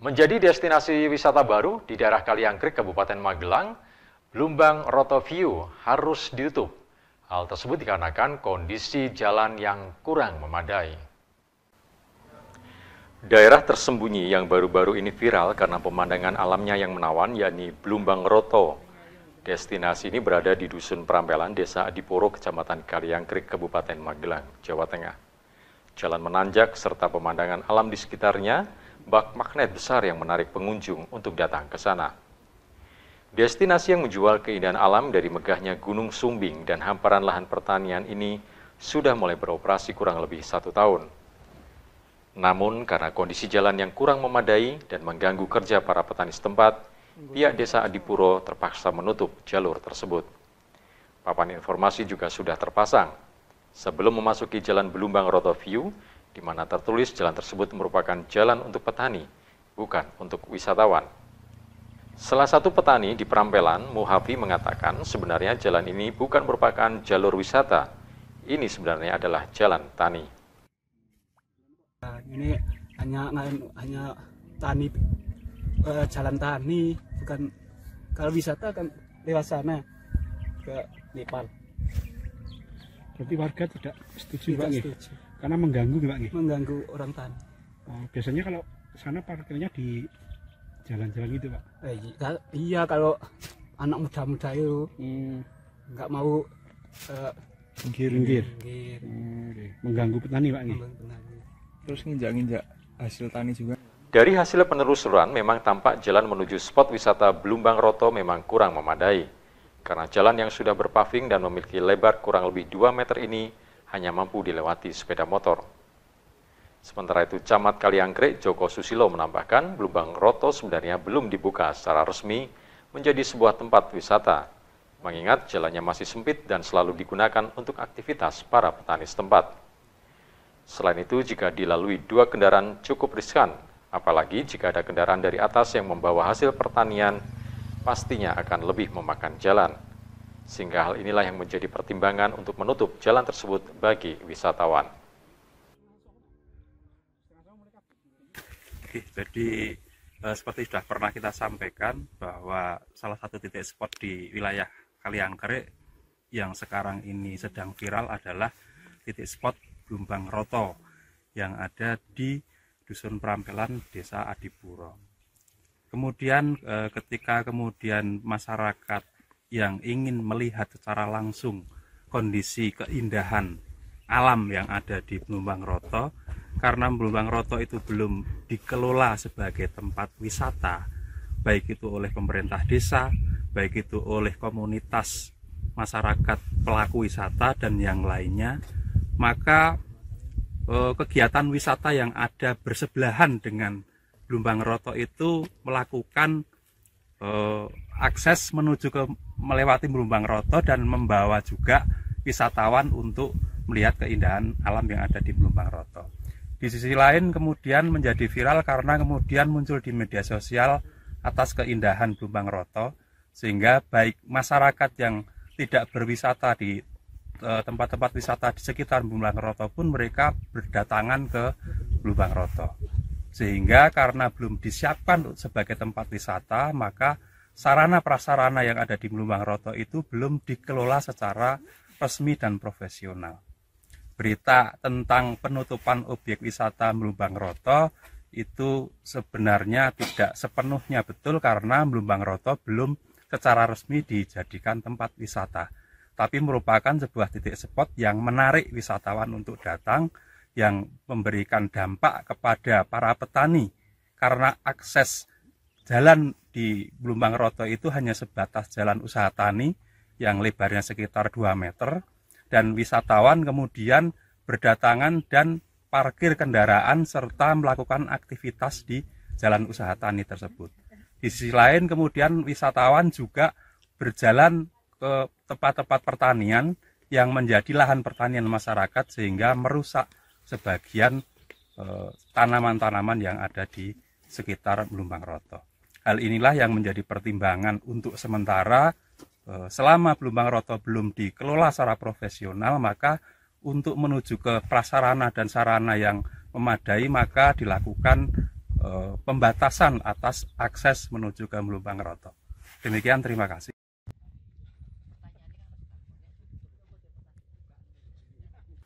Menjadi destinasi wisata baru di daerah Kaliangkrik, Kabupaten Magelang, Blumbang Roto View harus ditutup. Hal tersebut dikarenakan kondisi jalan yang kurang memadai. Daerah tersembunyi yang baru-baru ini viral karena pemandangan alamnya yang menawan, yakni Blumbang Roto. Destinasi ini berada di Dusun Prampelan, Desa Adipuro, Kecamatan Kaliangkrik, Kabupaten Magelang, Jawa Tengah. Jalan menanjak serta pemandangan alam di sekitarnya bak magnet besar yang menarik pengunjung untuk datang ke sana. Destinasi yang menjual keindahan alam dari megahnya Gunung Sumbing dan hamparan lahan pertanian ini sudah mulai beroperasi kurang lebih 1 tahun. Namun karena kondisi jalan yang kurang memadai dan mengganggu kerja para petani setempat, pihak Desa Adipuro terpaksa menutup jalur tersebut. Papan informasi juga sudah terpasang sebelum memasuki Jalan Blumbang Roto View, di mana tertulis jalan tersebut merupakan jalan untuk petani, bukan untuk wisatawan. Salah satu petani di Prampelan, Muhafi, mengatakan sebenarnya jalan ini bukan merupakan jalur wisata. Ini sebenarnya adalah jalan tani. Ini hanya tani, jalan tani, bukan. Kalau wisata kan lewat sana ke Nepal. Berarti warga tidak setuju, Pak? Setuju. Karena mengganggu, Pak? Mengganggu orang tani. Biasanya kalau sana parkirnya di jalan-jalan itu, Pak? Iya, kalau anak muda-muda itu nggak mau Minggir. Mengganggu petani, Pak? Terus nginjak-nginjak hasil tani juga. Dari hasil penelusuran, memang tampak jalan menuju spot wisata Blumbang Roto memang kurang memadai. Karena jalan yang sudah berpaving dan memiliki lebar kurang lebih 2 meter ini hanya mampu dilewati sepeda motor. Sementara itu, Camat Kaliangkrik Joko Susilo menambahkan Blumbang Roto sebenarnya belum dibuka secara resmi menjadi sebuah tempat wisata, mengingat jalannya masih sempit dan selalu digunakan untuk aktivitas para petani setempat. Selain itu, jika dilalui 2 kendaraan cukup riskan, apalagi jika ada kendaraan dari atas yang membawa hasil pertanian, pastinya akan lebih memakan jalan. Sehingga hal inilah yang menjadi pertimbangan untuk menutup jalan tersebut bagi wisatawan. Jadi seperti sudah pernah kita sampaikan bahwa salah satu titik spot di wilayah Kaliangkrik yang sekarang ini sedang viral adalah titik spot Blumbang Roto yang ada di Dusun Prampelan, Desa Adipuro. Kemudian ketika masyarakat yang ingin melihat secara langsung kondisi keindahan alam yang ada di Blumbang Roto, karena Blumbang Roto itu belum dikelola sebagai tempat wisata, baik itu oleh pemerintah desa, baik itu oleh komunitas masyarakat pelaku wisata dan yang lainnya, maka kegiatan wisata yang ada bersebelahan dengan Blumbang Roto itu melakukan akses menuju ke melewati Blumbang Roto dan membawa juga wisatawan untuk melihat keindahan alam yang ada di Blumbang Roto. Di sisi lain kemudian menjadi viral karena kemudian muncul di media sosial atas keindahan Blumbang Roto, sehingga baik masyarakat yang tidak berwisata di tempat-tempat wisata di sekitar Blumbang Roto pun mereka berdatangan ke Blumbang Roto. Sehingga karena belum disiapkan sebagai tempat wisata, maka sarana prasarana yang ada di Blumbang Roto itu belum dikelola secara resmi dan profesional. Berita tentang penutupan objek wisata Blumbang Roto itu sebenarnya tidak sepenuhnya betul karena Blumbang Roto belum secara resmi dijadikan tempat wisata, tapi merupakan sebuah titik spot yang menarik wisatawan untuk datang, yang memberikan dampak kepada para petani karena akses jalan di Blumbang Roto itu hanya sebatas jalan usaha tani yang lebarnya sekitar 2 meter, dan wisatawan kemudian berdatangan dan parkir kendaraan serta melakukan aktivitas di jalan usaha tani tersebut. Di sisi lain kemudian wisatawan juga berjalan ke tempat-tempat pertanian yang menjadi lahan pertanian masyarakat sehingga merusak sebagian tanaman-tanaman yang ada di sekitar Blumbang Roto. Hal inilah yang menjadi pertimbangan untuk sementara selama Blumbang Roto belum dikelola secara profesional, maka untuk menuju ke prasarana dan sarana yang memadai maka dilakukan pembatasan atas akses menuju ke Mlumbang Roto. Demikian, terima kasih.